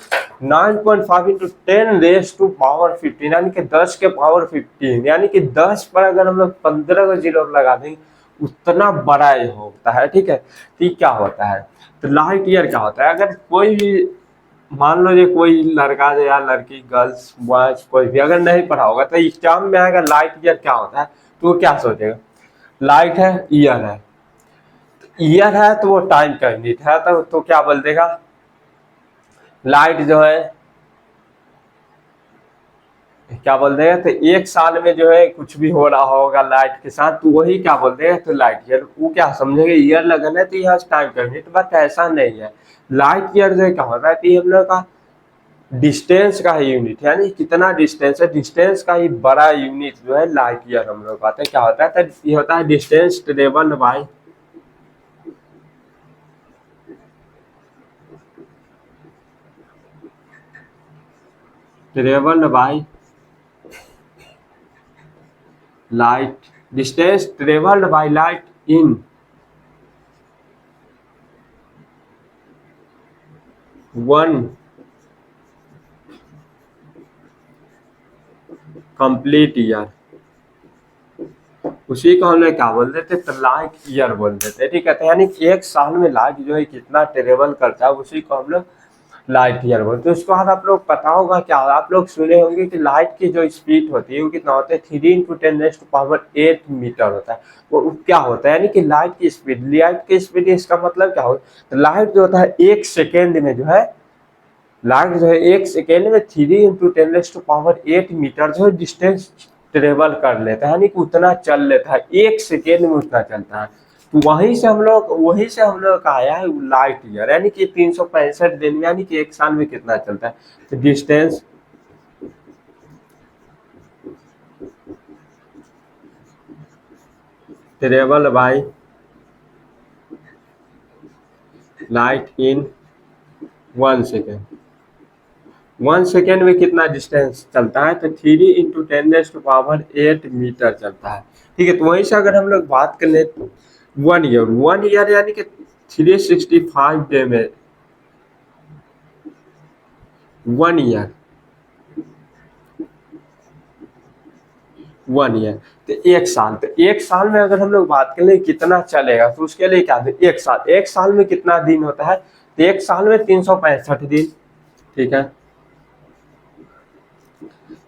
9.5 इंटू 10⁻15, यानी कि 10 के पावर 15, यानी कि 10 पर अगर हम लोग 15 का जीरो लगा देंगे, उतना बड़ा ये होता है, ठीक है। तो ये क्या होता है, तो लाइट ईयर क्या होता है, अगर कोई भी मान लो ये कोई लड़का या लड़की, गर्ल्स बॉयज कोई भी अगर नहीं पढ़ा होगा, तो एग्जाम में आएगा लाइट ईयर क्या होता है, तो वो क्या सोचेगा, लाइट है ईयर है, ईयर है तो वो टाइम का यूनिट है, तो क्या बोल देगा, लाइट जो है क्या बोल देगा, तो एक साल में जो है कुछ भी हो रहा होगा लाइट के साथ, तो वही क्या बोल देगा, तो लाइट ईयर। वो क्या समझेंगे, ईयर लगना है तो यहाँ टाइम का यूनिट, बट ऐसा नहीं है। लाइट ईयर जो क्या होता है कि हम लोग का डिस्टेंस का ही यूनिट, यानी कितना डिस्टेंस है, डिस्टेंस का ही बड़ा यूनिट जो है लाइट ईयर हम लोग कहते हैं। क्या होता है, तो ये होता है distance travelled by, travelled by light, distance travelled by light in 1 complete year, उसी को हम लोग क्या बोल देते, तो लाइट ईयर बोल देते, ठीक है। तो यानी एक साल में लाइट जो है कितना ट्रेवल करता है, उसी को हम लोग लाइट ईयर बोलते हैं। उसके बाद आप लोग पता होगा, क्या आप लोग सुने होंगे कि लाइट की जो स्पीड होती है वो कितना होता है, 3 × 10⁻8 मीटर होता है। वो क्या होता है, यानी कि लाइट की स्पीड, लाइट की स्पीड, इसका मतलब क्या होता है, तो लाइट जो होता है 1 सेकेंड में जो है लाइट जो है 1 सेकेंड में 3 × 10⁸ मीटर जो है डिस्टेंस ट्रेवल कर लेता है, यानी कि उतना चल लेता है, 1 सेकेंड में उतना चलता है। तो वहीं से हम लोग का आया है लाइट ईयर, यानी कि 365 दिन में, यानी कि 1 साल में कितना चलता है। तो distance travel by light in 1 second, 1 second में कितना डिस्टेंस चलता है, तो 3 × 10⁸ मीटर चलता है। ठीक है, तो वहीं से अगर हम लोग बात कर ले 1 ईयर यानी कि 365 डे में 1 ईयर, 1 ईयर तो 1 साल, तो 1 साल में अगर हम लोग बात कर ले कितना चलेगा, तो उसके लिए क्या है 1 साल, 1 साल में कितना दिन होता है, तो 1 साल में 365 दिन। ठीक है,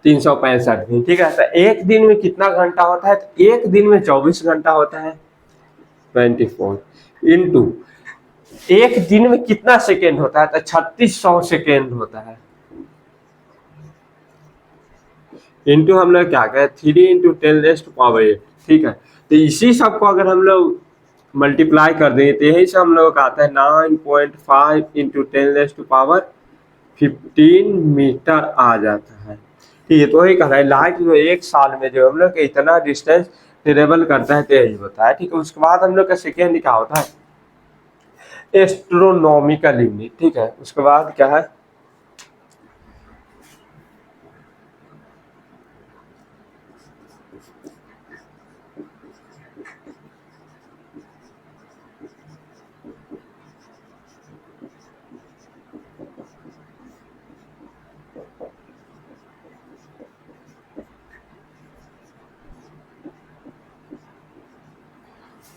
365 दिन। ठीक है, तो एक दिन में कितना घंटा होता है, तो एक दिन में 24 घंटा होता है, 24 इंटू एक दिन में कितना सेकेंड होता है, तो 3600 सेकेंड होता है, इंटू हम लोग क्या कहें 3 × 10⁸। ठीक है, तो इसी सब को अगर हम लोग मल्टीप्लाई कर देंगे तो यही से हम लोग का आता है 9.5 × 10⁻15 मीटर आ जाता है। ठीक है, तो वही कह रहा है लाइट जो 1 साल में जो हम लोग इतना डिस्टेंस ट्रेवल करता है तो यही होता है। ठीक है, उसके बाद हम लोग का सेकेंड क्या होता है एस्ट्रोनॉमिकल यूनिट। ठीक है, उसके बाद क्या है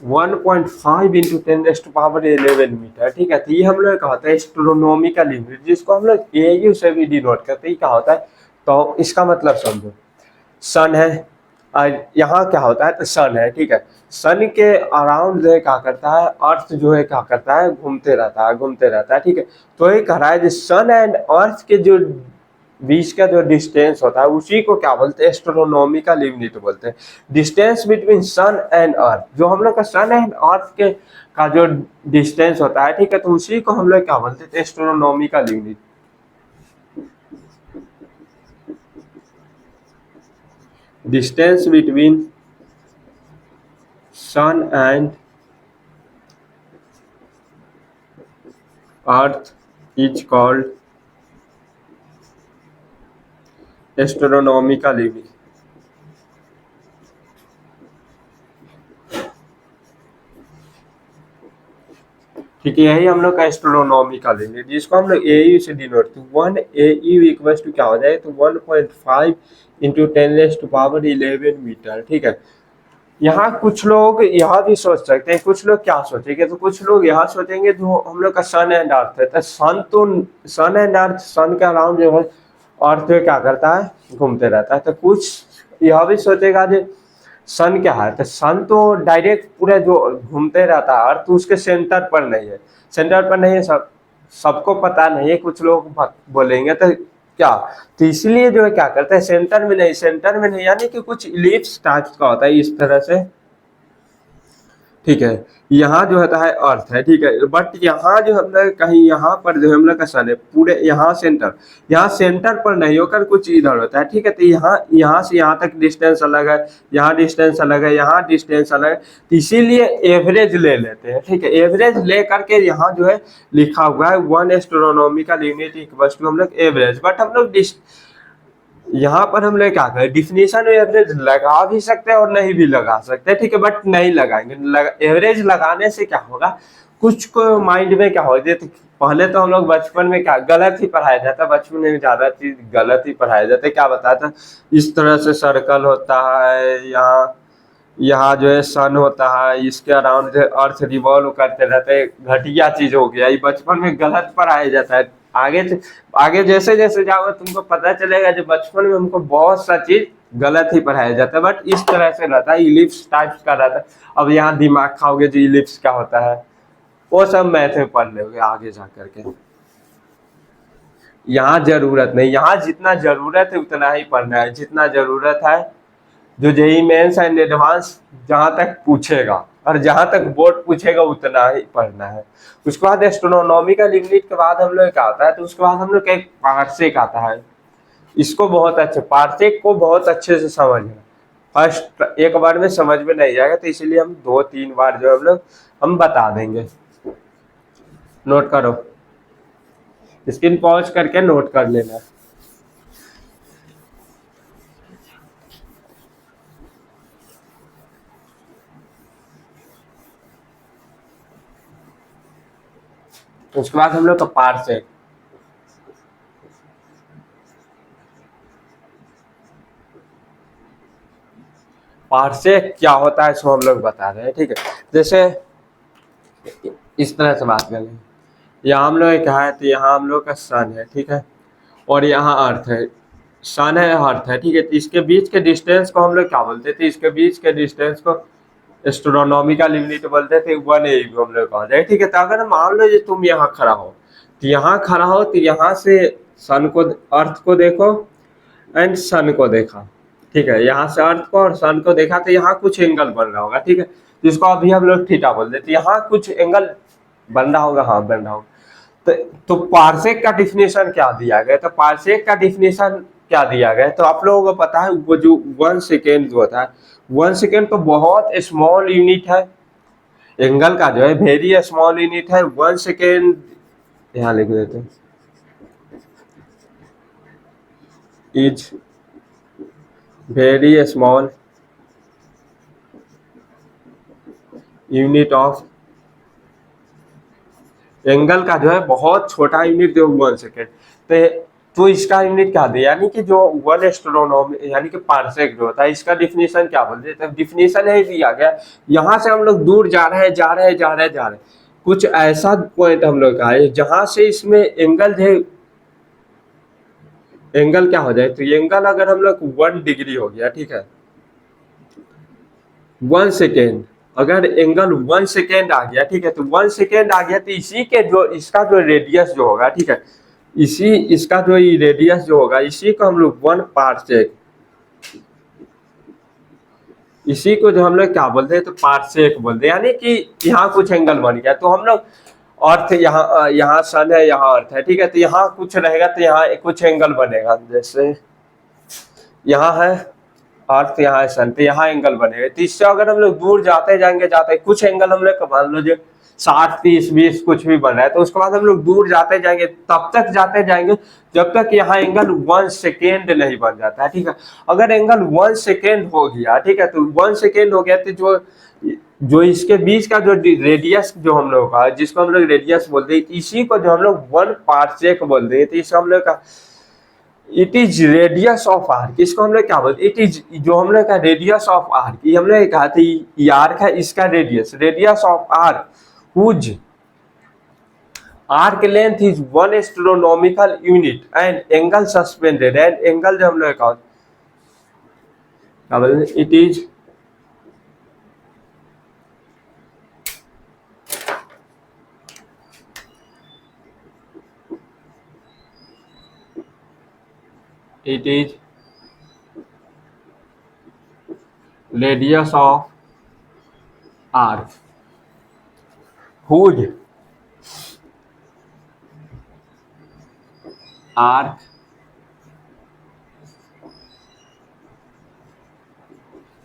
1.5 × 10⁻11 मीटर। ठीक है, तो ये हम लोग क्या होता है एस्ट्रोनॉमिकल यूनिट, जिसको हम लोग एयू से भी डिनोट करते हैं। क्या होता है, तो इसका मतलब समझो सन है, और यहाँ क्या होता है तो सन है। ठीक है, सन के अराउंड जो है क्या करता है अर्थ जो है क्या करता है घूमते रहता है। ठीक है, तो ये कह रहा है सन एंड अर्थ के जो बीच का जो डिस्टेंस होता है उसी को क्या बोलते हैं एस्ट्रोनॉमिकल यूनिट बोलते हैं। Distance between sun and earth, जो हम लोग का सन एंड अर्थ के का जो डिस्टेंस होता है, ठीक है, तो उसी को हम लोग क्या बोलते हैं astronomical unit. Distance between sun and earth is called astronomical unit. ठीक है, यही हम लोग का एस्ट्रोनॉमिकल यूनिट, जिसको हम लोग एयू से डिनोट, तो 1 AU इक्वल्स टू क्या हो जाए तो 1.5 × 10⁻11 मीटर। ठीक है, यहाँ कुछ लोग यह भी सोच सकते हैं, कुछ लोग क्या सोचेंगे, तो कुछ लोग यह सोचेंगे जो हम लोग का सन एंड अर्थ है, तो सन एंड अर्थ, सन के अराउंड जो है अर्थ क्या करता है घूमते रहता है। तो कुछ यह भी सोचेगा जो सन क्या है, तो सन तो डायरेक्ट पूरा जो घूमते रहता है अर्थ उसके सेंटर पर नहीं है, सेंटर पर नहीं है, सबको पता नहीं है, कुछ लोग बोलेंगे तो क्या, तो इसलिए जो है क्या करते हैं सेंटर में नहीं यानी कि कुछ इलिप्स टाइप का होता है इस तरह से। ठीक है, यहाँ जो होता है अर्थ है। ठीक है, बट यहाँ जो हम लोग कहीं यहाँ पर जो हम लोग का सन है पूरे यहाँ सेंटर पर नहीं होकर कुछ इधर होता है। ठीक है, तो यहाँ से यहाँ तक डिस्टेंस अलग है, यहाँ डिस्टेंस अलग है, यहाँ डिस्टेंस अलग है, तो इसीलिए एवरेज ले लेते हैं। ठीक है, एवरेज ले करके यहाँ जो है लिखा हुआ है 1 एस्ट्रोनॉमिकल यूनिट इक्वल्स टू हम लोग एवरेज, बट हम लोग यहाँ पर हम लोग क्या करें डिफिनेशन एवरेज लगा भी सकते हैं और नहीं भी लगा सकते। ठीक है, बट नहीं लगाएंगे। एवरेज लगाने से क्या होगा, कुछ को माइंड में क्या हो जाए, पहले तो हम लोग बचपन में क्या गलत ही पढ़ाया जाता है, बचपन में ज्यादा चीज गलत ही पढ़ाया जाता है। क्या बताता इस तरह से सर्कल होता है, यहाँ जो है सन होता है, इसके अराउंड जो अर्थ रिवॉल्व करते रहते हैं, घटिया चीज हो गया, ये बचपन में गलत पढ़ाया जाता है। आगे जैसे जैसे जाओगे तुमको पता चलेगा जो बचपन में हमको बहुत सा चीज गलत ही पढ़ाया जाता है, बट इस तरह से रहता है इलिप्स टाइप का रहता है। अब यहाँ दिमाग खाओगे जो इलिप्स क्या होता है वो सब मैथ में पढ़ लोगे आगे जा करके। यहाँ जरूरत नहीं, यहाँ जितना जरूरत है उतना ही पढ़ना है, जितना जरूरत है जो जेई मेंस एंड एडवांस जहाँ तक पूछेगा और जहाँ तक बोर्ड पूछेगा उतना ही पढ़ना है। उसके बाद एस्ट्रोनॉमिकल यूनिट के बाद हम लोग क्या आता है, तो उसके बाद हम लोग एक पार्सेक आता है। इसको बहुत अच्छे, पार्सेक को बहुत अच्छे से समझना, फर्स्ट एक बार में समझ में नहीं जाएगा, तो इसीलिए हम 2-3 बार जो हम बता देंगे। नोट करो, स्क्रीन पॉज करके नोट कर लेना। उसके बाद हम लोग का पार्सेक, पार्सेक क्या होता है इसको हम लोग बता रहे हैं, ठीक है। जैसे इस तरह से बात करें, यहाँ हम लोग क्या है, तो यहाँ हम लोग का सन है, ठीक है, और यहाँ अर्थ है, सन है अर्थ है, ठीक है। तो इसके बीच के डिस्टेंस को हम लोग क्या बोलते थे, इसके बीच के डिस्टेंस को एस्ट्रोनॉमिकल यूनिट बोलते थे, 1 AU हम लोग कहा जाए, ठीक है। तो अगर मान लो जो तुम यहाँ खड़ा हो, तो यहाँ खड़ा हो, तो यहाँ से सन को, अर्थ को देखो एंड सन को देखा, ठीक है। यहाँ से अर्थ को और सन को देखा, तो यहाँ कुछ एंगल बन रहा होगा, ठीक है, जिसको अभी हम लोग थीटा बोल देते, यहाँ कुछ एंगल बन रहा होगा, हाँ बन रहा होगा। तो पार्सेक का डिफिनेशन क्या दिया गया, तो पार्सेक का डिफिनेशन क्या दिया गया, तो आप लोगों को पता है वो जो 1 सेकेंड जो होता है, 1 सेकेंड तो बहुत स्मॉल यूनिट है, एंगल का जो है वेरी स्मॉल यूनिट है। 1 सेकेंड यहाँ लिख देते हैं, is very small unit of, angle का जो है बहुत छोटा यूनिट जो 1 सेकेंड, तो इसका यूनिट क्या दिया, यानी कि जो 1 एस्ट्रोनॉमी यानी कि पार्सेक जो होता है, इसका डिफिनेशन क्या बोलते हैं, डिफिनेशन है दिया गया, यहाँ से हम लोग दूर जा रहे हैं, कुछ ऐसा पॉइंट हम लोग का है जहां से इसमें एंगल है, एंगल क्या हो जाए, तो एंगल अगर हम लोग 1 डिग्री हो गया, ठीक है, 1 सेकेंड, अगर एंगल 1 सेकेंड आ गया, ठीक है, तो 1 सेकेंड आ गया, तो इसी के जो इसका जो रेडियस जो होगा, ठीक है, इसी इसका जो रेडियस जो होगा, इसी को हम लोग 1 पार्सेक, इसी को जो हम लोग क्या बोलते हैं, तो पार्सेक बोलते हैं, यानी कि यहाँ कुछ एंगल बन गया, तो हम लोग अर्थ यहाँ सन है, यहाँ अर्थ है, ठीक है, तो यहाँ कुछ रहेगा, तो यहाँ कुछ एंगल बनेगा, जैसे यहाँ है अर्थ, यहाँ है सन, तो यहाँ एंगल बनेगा। तो इससे अगर हम लोग दूर जाते जाते कुछ एंगल हम लोग मान लो जो 60, 30, 20 कुछ भी बन रहा है, तो उसके बाद हम लोग दूर जाते जाएंगे, तब तक जाते जाएंगे जब तक यहाँ एंगल 1 सेकेंड नहीं बन जाता है, ठीक है। अगर एंगल 1 सेकेंड हो गया, ठीक है, तो 1 सेकेंड हो गया, तो जो इसके बीच का जो रेडियस जो हम लोग का, जिसको हम लोग रेडियस बोलते हैं, इसी को जो हम लोग 1 पार्सेक बोलते हैं, तो इसको हम लोग का it is radius of arc, इसको हम लोग क्या बोलते, इट इज जो हम लोग का रेडियस ऑफ आर्क, ये हम लोग कहा था आर्क है, इसका radius of arc whose arc length is 1 astronomical unit and angle suspended, and angle जो हम लोग क्या बोलते, it is radius of arc whose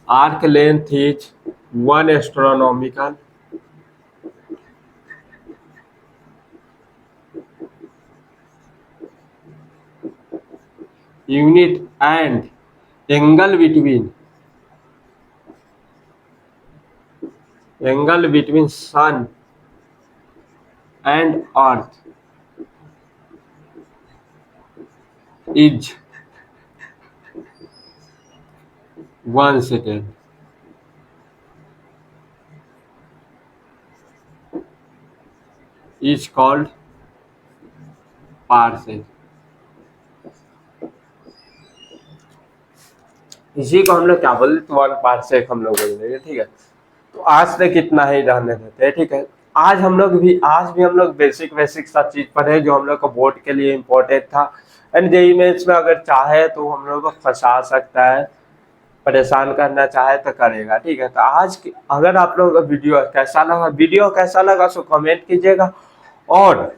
arc length is 1 astronomical unit and angle between sun and earth is 1 second. Is called parsec. इसी को हम लोग क्या बोलते, 1 पार्सेक हम लोग बोल देंगे, ठीक है। तो आज तक इतना ही रहने देते हैं, ठीक है। आज भी हम लोग बेसिक सा चीज पढ़े जो हम लोग को बोर्ड के लिए इम्पोर्टेंट था। एंड जेईई मेंस में अगर चाहे तो हम लोग को फंसा सकता है, परेशान करना चाहे तो करेगा, ठीक है। तो अगर आप लोग का वीडियो कैसा लगा सो कमेंट कीजिएगा और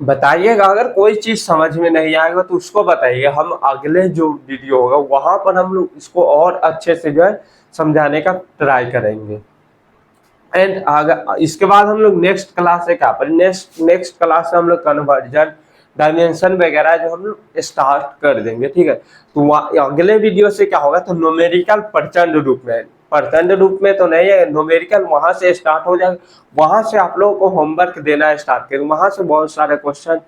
बताइएगा। अगर कोई चीज समझ में नहीं आएगा तो उसको बताइए, हम अगले जो वीडियो होगा वहां पर हम लोग इसको और अच्छे से जो है समझाने का ट्राई करेंगे। एंड अगर इसके बाद हम लोग नेक्स्ट क्लास से क्या पर नेक्स्ट क्लास से हम लोग कन्वर्जन, डायमेंशन वगैरह जो हम लोग स्टार्ट कर देंगे, ठीक है। तो अगले वीडियो से क्या होगा, तो न्यूमेरिकल प्रचंड रूप में तो नहीं है, न्यूमेरिकल वहां से स्टार्ट हो जाएगा। वहां से आप लोगों को होमवर्क देना स्टार्ट करेंगे, वहां से बहुत सारे क्वेश्चन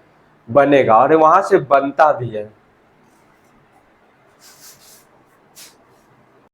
बनेगा और वहां से बनता भी है।